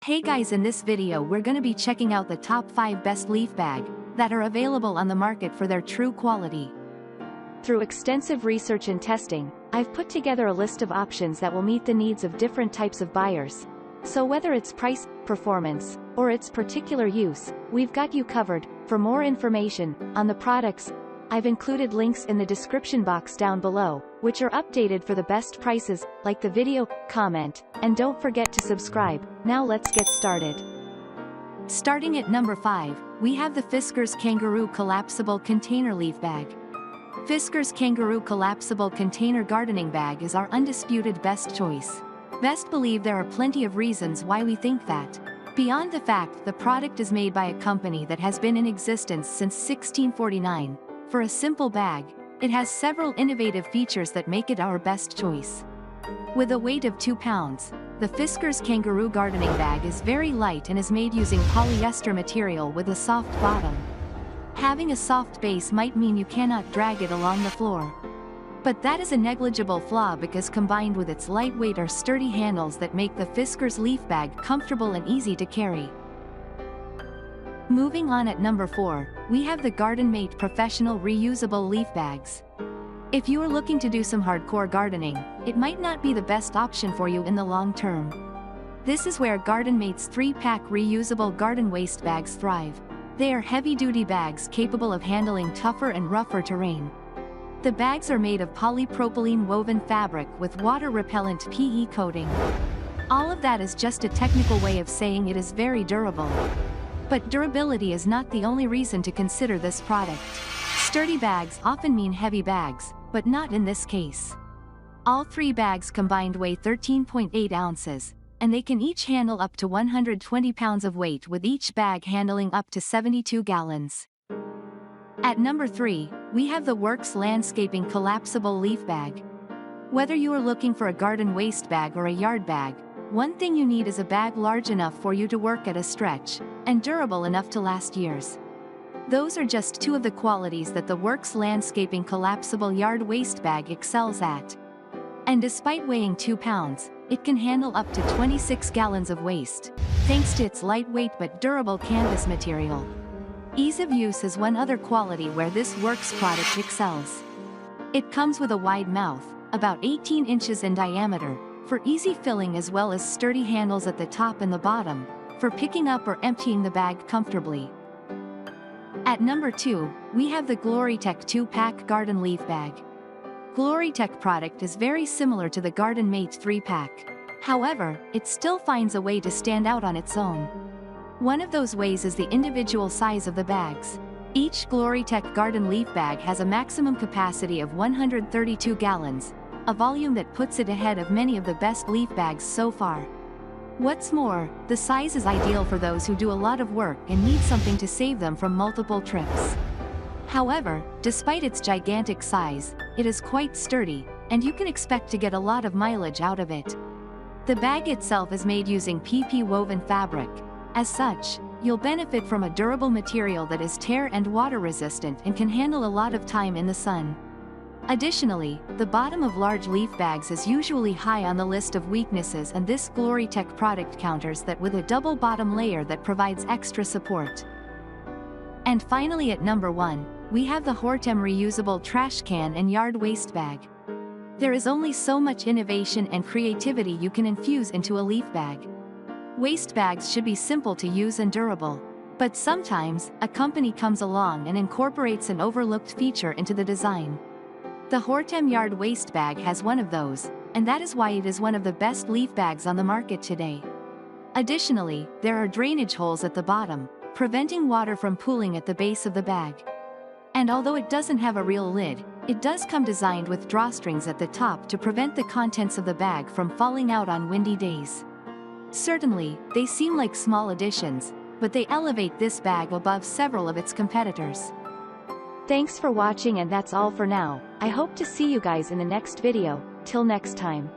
Hey guys, in this video we're gonna be checking out the top 5 best leaf bag that are available on the market for their true quality. Through extensive research and testing, I've put together a list of options that will meet the needs of different types of buyers. So whether it's price, performance, or its particular use, we've got you covered. For more information on the products, I've included links in the description box down below, which are updated for the best prices. Like the video, comment, and don't forget to subscribe. Now let's get started. Starting at number 5, we have the Fiskars Kangaroo Collapsible Container Leaf Bag. Fiskars Kangaroo Collapsible Container Gardening Bag is our undisputed best choice. Best believe there are plenty of reasons why we think that. Beyond the fact the product is made by a company that has been in existence since 1649, for a simple bag, it has several innovative features that make it our best choice. With a weight of 2 pounds, the Fiskars Kangaroo Gardening Bag is very light and is made using polyester material with a soft bottom. Having a soft base might mean you cannot drag it along the floor. But that is a negligible flaw because combined with its lightweight or sturdy handles that make the Fiskars leaf bag comfortable and easy to carry. Moving on at number 4, we have the GardenMate Professional Reusable Leaf Bags. If you are looking to do some hardcore gardening, it might not be the best option for you in the long term. This is where GardenMate's 3-pack reusable garden waste bags thrive. They are heavy-duty bags capable of handling tougher and rougher terrain. The bags are made of polypropylene woven fabric with water-repellent PE coating. All of that is just a technical way of saying it is very durable. But durability is not the only reason to consider this product. Sturdy bags often mean heavy bags, but not in this case. All 3 bags combined weigh 13.8 ounces, and they can each handle up to 120 pounds of weight, with each bag handling up to 72 gallons. At number 3, we have the WORX Landscaping Collapsible Leaf Bag. Whether you are looking for a garden waste bag or a yard bag, one thing you need is a bag large enough for you to work at a stretch, and durable enough to last years. Those are just 2 of the qualities that the WORX Landscaping Collapsible Yard Waste Bag excels at. And despite weighing 2 pounds, it can handle up to 26 gallons of waste, thanks to its lightweight but durable canvas material. Ease of use is one other quality where this WORX product excels. It comes with a wide mouth, about 18 inches in diameter, for easy filling, as well as sturdy handles at the top and the bottom, for picking up or emptying the bag comfortably. At number 2, we have the Glorytec 2-pack Garden Leaf Bag. Glorytec product is very similar to the GardenMate 3-pack. However, it still finds a way to stand out on its own. One of those ways is the individual size of the bags. Each Glorytec Garden Leaf Bag has a maximum capacity of 132 gallons, a volume that puts it ahead of many of the best leaf bags so far. What's more, the size is ideal for those who do a lot of work and need something to save them from multiple trips. However, despite its gigantic size, it is quite sturdy, and you can expect to get a lot of mileage out of it. The bag itself is made using PP woven fabric. As such, you'll benefit from a durable material that is tear and water resistant and can handle a lot of time in the sun. Additionally, the bottom of large leaf bags is usually high on the list of weaknesses, and this Glorytec product counters that with a double bottom layer that provides extra support. And finally, at number 1, we have the Hortem Reusable Trash Can and Yard Waste Bag. There is only so much innovation and creativity you can infuse into a leaf bag. Waste bags should be simple to use and durable. But sometimes, a company comes along and incorporates an overlooked feature into the design. The Hortem Yard Waste Bag has one of those, and that is why it is one of the best leaf bags on the market today. Additionally, there are drainage holes at the bottom, preventing water from pooling at the base of the bag. And although it doesn't have a real lid, it does come designed with drawstrings at the top to prevent the contents of the bag from falling out on windy days. Certainly, they seem like small additions, but they elevate this bag above several of its competitors. Thanks for watching, and that's all for now. I hope to see you guys in the next video. Till next time.